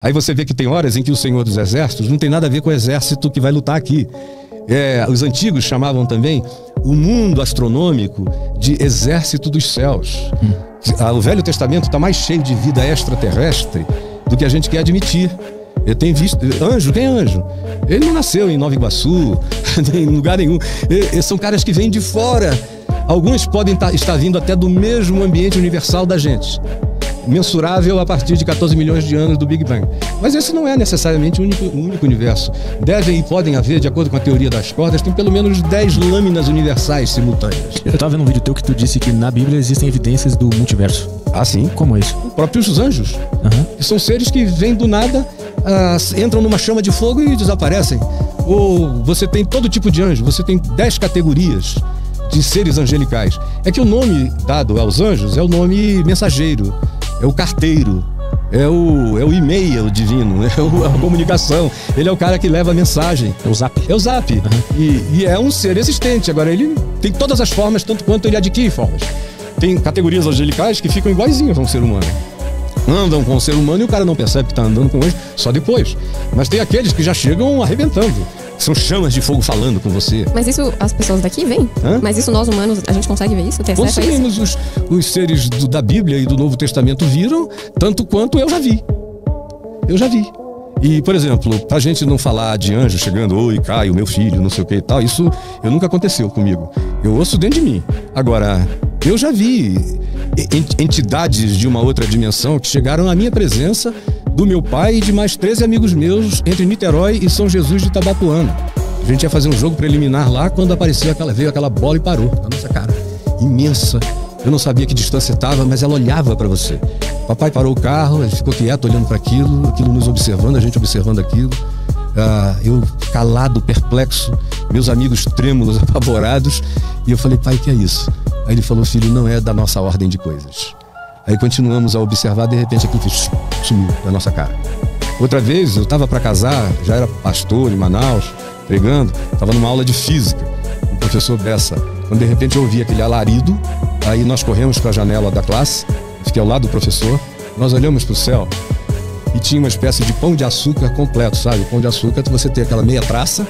Aí você vê que tem horas em que o Senhor dos Exércitos não tem nada a ver com o exército que vai lutar aqui. Os antigos chamavam também o mundo astronômico de exército dos céus. O Velho Testamento está mais cheio de vida extraterrestre do que a gente quer admitir. Eu tenho visto... Anjo, quem é anjo? Ele não nasceu em Nova Iguaçu, em lugar nenhum. São caras que vêm de fora. Alguns podem estar vindo até do mesmo ambiente universal da gente, mensurável a partir de 14 milhões de anos do Big Bang. Mas esse não é necessariamente o único universo. Devem e podem haver, de acordo com a teoria das cordas, tem pelo menos 10 lâminas universais simultâneas. Eu estava vendo um vídeo teu que tu disse que na Bíblia existem evidências do multiverso. Ah, sim? Como é isso? Os próprios anjos. Que são seres que vêm do nada, entram numa chama de fogo e desaparecem. Ou você tem todo tipo de anjo, você tem 10 categorias de seres angelicais. É que o nome dado aos anjos é o nome mensageiro, é o carteiro, é o e-mail divino, é a comunicação. Ele é o cara que leva a mensagem. É o zap. É o zap. E é um ser existente. Agora, ele tem todas as formas, tanto quanto ele adquire formas. Tem categorias angelicais que ficam iguaizinhas a um ser humano. Andam com o ser humano e o cara não percebe que está andando com o anjo só depois. Mas tem aqueles que já chegam arrebentando. São chamas de fogo falando com você. Mas isso as pessoas daqui veem? Mas isso nós humanos, a gente consegue ver isso? Conseguimos. Os seres da Bíblia e do Novo Testamento viram, tanto quanto eu já vi. Eu já vi. E, por exemplo, pra gente não falar de anjo chegando, oi, Caio, meu filho, não sei o que e tal, isso nunca aconteceu comigo. Eu ouço dentro de mim. Agora, eu já vi entidades de uma outra dimensão que chegaram à minha presença, do meu pai e de mais 13 amigos meus entre Niterói e São Jesus de Itabapoana. A gente ia fazer um jogo preliminar lá quando veio aquela bola e parou na nossa cara. Imensa. Eu não sabia que distância estava, mas ela olhava para você. Papai parou o carro, ele ficou quieto olhando para aquilo nos observando, a gente observando aquilo. Eu calado, perplexo, meus amigos trêmulos, apavorados. E eu falei, pai, o que é isso? Aí ele falou, filho, não é da nossa ordem de coisas. Aí continuamos a observar, de repente aquilo sumiu da nossa cara. Outra vez, eu estava para casar, já era pastor em Manaus, pregando, estava numa aula de física, com o professor Bessa. Quando de repente eu ouvi aquele alarido, aí nós corremos para a janela da classe, fiquei ao lado do professor, nós olhamos para o céu e tinha uma espécie de pão de açúcar completo, sabe? O pão de açúcar, você tem aquela meia traça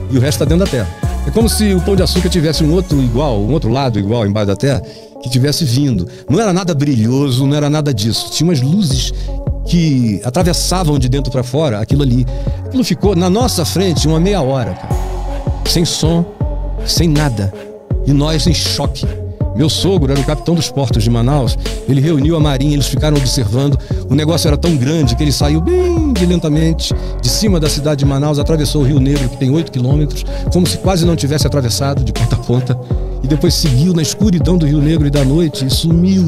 e o resto está dentro da terra. É como se o pão de açúcar tivesse um outro lado igual embaixo da terra, que tivesse vindo. Não era nada brilhoso, não era nada disso. Tinha umas luzes que atravessavam de dentro para fora aquilo ali. Aquilo ficou na nossa frente uma meia hora, cara. Sem som, sem nada. E nós em choque. Meu sogro era o capitão dos portos de Manaus. Ele reuniu a marinha, eles ficaram observando. O negócio era tão grande que ele saiu bem lentamente de cima da cidade de Manaus, atravessou o Rio Negro, que tem 8 quilômetros, como se quase não tivesse atravessado de ponta a ponta. E depois seguiu na escuridão do Rio Negro e da noite e sumiu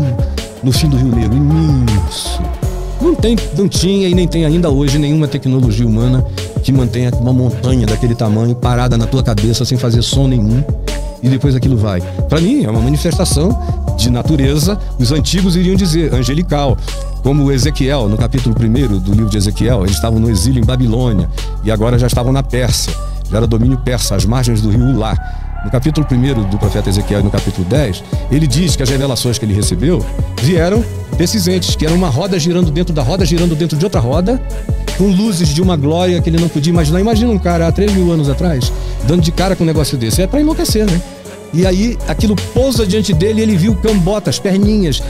no fim do Rio Negro. Imenso. Não tinha e nem tem ainda hoje nenhuma tecnologia humana que mantenha uma montanha daquele tamanho parada na tua cabeça sem fazer som nenhum. E depois aquilo vai. Para mim, é uma manifestação de natureza, os antigos iriam dizer, angelical. Como Ezequiel, no capítulo 1 do livro de Ezequiel, eles estavam no exílio em Babilônia e agora já estavam na Pérsia. Já era domínio persa, às margens do rio Ulá. No capítulo 1 do profeta Ezequiel e no capítulo 10, ele diz que as revelações que ele recebeu vieram desses entes, que era uma roda girando dentro da roda, girando dentro de outra roda, com luzes de uma glória que ele não podia imaginar. Imagina um cara há 3.000 anos atrás, dando de cara com um negócio desse. É para enlouquecer, né? E aí aquilo pousa diante dele e ele viu cambotas, perninhas,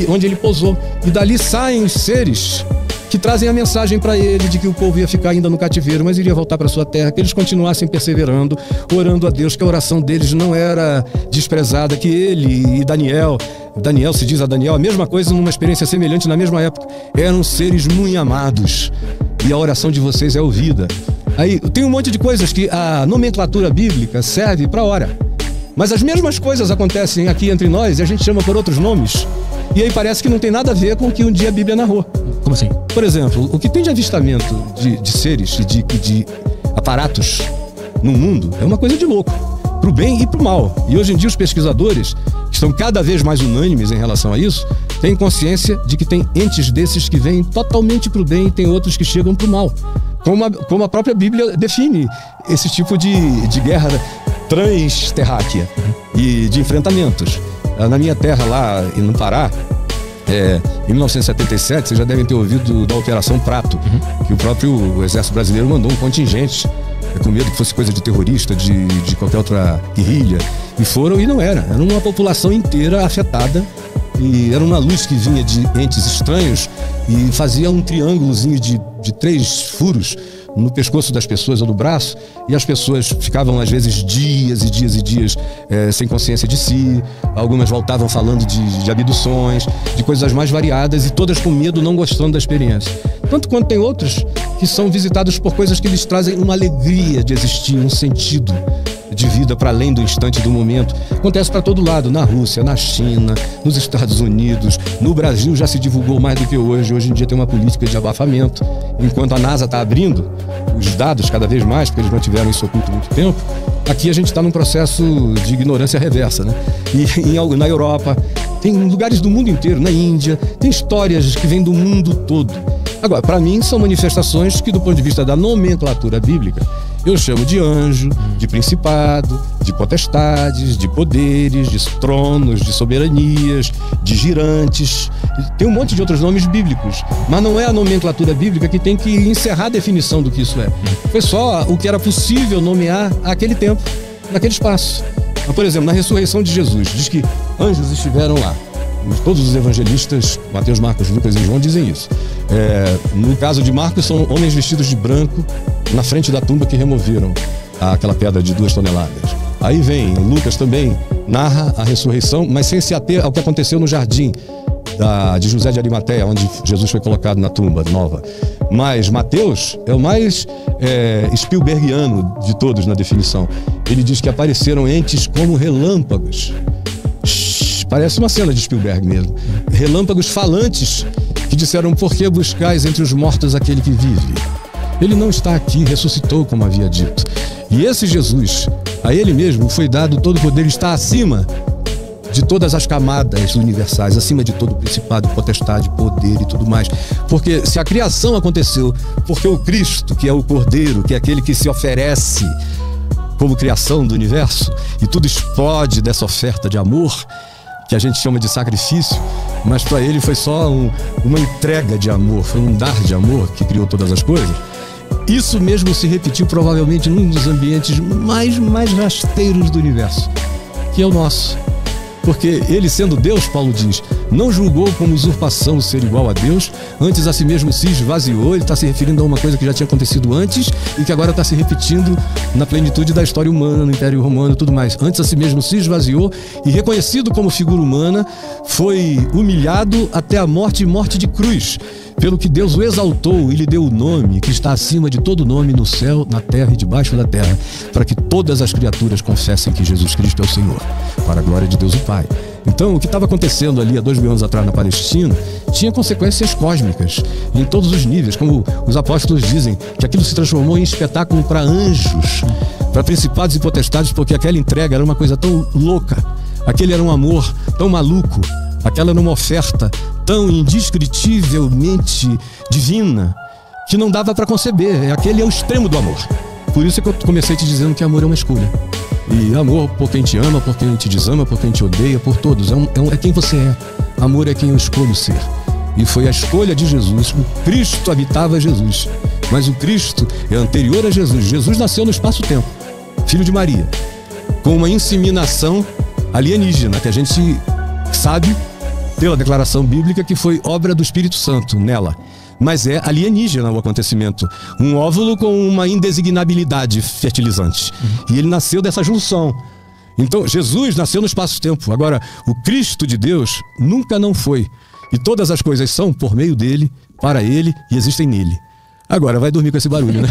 onde ele pousou. E dali saem os seres que trazem a mensagem para ele de que o povo ia ficar ainda no cativeiro, mas iria voltar para sua terra, que eles continuassem perseverando, orando a Deus, que a oração deles não era desprezada, que ele e Daniel se diz a Daniel a mesma coisa numa experiência semelhante na mesma época, eram seres muito amados e a oração de vocês é ouvida. Aí tem um monte de coisas que a nomenclatura bíblica serve para hora, mas as mesmas coisas acontecem aqui entre nós e a gente chama por outros nomes, e aí parece que não tem nada a ver com o que um dia a Bíblia narrou. Como assim? Por exemplo, o que tem de avistamento de seres e de aparatos no mundo é uma coisa de louco, pro bem e pro mal. E hoje em dia os pesquisadores, que estão cada vez mais unânimes em relação a isso, têm consciência de que tem entes desses que vêm totalmente pro bem e tem outros que chegam pro mal. Como a própria Bíblia define esse tipo de guerra transterráquea e de enfrentamentos. Na minha terra lá no Pará, Em 1977, vocês já devem ter ouvido da Operação Prato, que o próprio Exército Brasileiro mandou um contingente com medo que fosse coisa de terrorista, de qualquer outra guerrilha. E foram, e não era. Era uma população inteira afetada. E era uma luz que vinha de entes estranhos e fazia um triângulozinho de 3 furos no pescoço das pessoas ou no braço, e as pessoas ficavam às vezes dias e dias e dias sem consciência de si. Algumas voltavam falando de abduções, de coisas mais variadas, e todas com medo, não gostando da experiência. Tanto quanto tem outros que são visitados por coisas que lhes trazem uma alegria de existir, um sentido de vida para além do instante do momento. Acontece para todo lado, na Rússia, na China, nos Estados Unidos, no Brasil já se divulgou mais do que hoje. Hoje em dia tem uma política de abafamento. Enquanto a NASA está abrindo os dados cada vez mais, porque eles não tiveram isso oculto muito tempo, aqui a gente está num processo de ignorância reversa, né? E na Europa, tem lugares do mundo inteiro, na Índia, tem histórias que vêm do mundo todo. Agora, para mim, são manifestações que, do ponto de vista da nomenclatura bíblica, eu chamo de anjo, de principado, de potestades, de poderes, de tronos, de soberanias, de girantes. Tem um monte de outros nomes bíblicos, mas não é a nomenclatura bíblica que tem que encerrar a definição do que isso é. Foi só o que era possível nomear àquele tempo, naquele espaço. Mas, por exemplo, na ressurreição de Jesus, diz que anjos estiveram lá. Todos os evangelistas, Mateus, Marcos, Lucas e João, dizem isso. No caso de Marcos, são homens vestidos de branco na frente da tumba que removeram aquela pedra de 2 toneladas. Aí vem, Lucas também narra a ressurreição, mas sem se ater ao que aconteceu no jardim de José de Arimateia, onde Jesus foi colocado na tumba nova. Mas Mateus é o mais Spielbergiano de todos na definição. Ele diz que apareceram entes como relâmpagos. Parece uma cena de Spielberg mesmo. Relâmpagos falantes que disseram: por que buscais entre os mortos aquele que vive? Ele não está aqui, ressuscitou, como havia dito. E esse Jesus, a ele mesmo foi dado todo o poder, está acima de todas as camadas universais, acima de todo o principado, potestade, poder e tudo mais. Porque se a criação aconteceu porque o Cristo, que é o Cordeiro, que é aquele que se oferece como criação do universo, e tudo explode dessa oferta de amor, que a gente chama de sacrifício, mas para ele foi só uma entrega de amor, foi um dar de amor que criou todas as coisas. Isso mesmo se repetiu provavelmente num dos ambientes mais rasteiros do universo, que é o nosso. Porque ele, sendo Deus, Paulo diz, não julgou como usurpação ser igual a Deus, antes a si mesmo se esvaziou. Ele está se referindo a uma coisa que já tinha acontecido antes e que agora está se repetindo na plenitude da história humana, no Império Romano e tudo mais. Antes a si mesmo se esvaziou e, reconhecido como figura humana, foi humilhado até a morte e morte de cruz, pelo que Deus o exaltou e lhe deu o nome que está acima de todo nome no céu, na terra e debaixo da terra, para que todas as criaturas confessem que Jesus Cristo é o Senhor, para a glória de Deus o Pai. Então, o que estava acontecendo ali há 2000 anos atrás na Palestina tinha consequências cósmicas em todos os níveis, como os apóstolos dizem, que aquilo se transformou em espetáculo para anjos, para principados e potestades, porque aquela entrega era uma coisa tão louca, aquele era um amor tão maluco, aquela era uma oferta tão indescritivelmente divina que não dava para conceber. Aquele é o extremo do amor. Por isso é que eu comecei te dizendo que amor é uma escolha. E amor por quem te ama, por quem te desama, por quem te odeia, por todos. É quem você é. Amor é quem eu escolho ser. E foi a escolha de Jesus. O Cristo habitava Jesus. Mas o Cristo é anterior a Jesus. Jesus nasceu no espaço-tempo, filho de Maria, com uma inseminação alienígena, que a gente sabe pela declaração bíblica que foi obra do Espírito Santo nela. Mas é alienígena o acontecimento. Um óvulo com uma indesignabilidade fertilizante. E ele nasceu dessa junção. Então, Jesus nasceu no espaço-tempo. Agora, o Cristo de Deus nunca não foi. E todas as coisas são por meio dele, para ele e existem nele. Agora, vai dormir com esse barulho, né?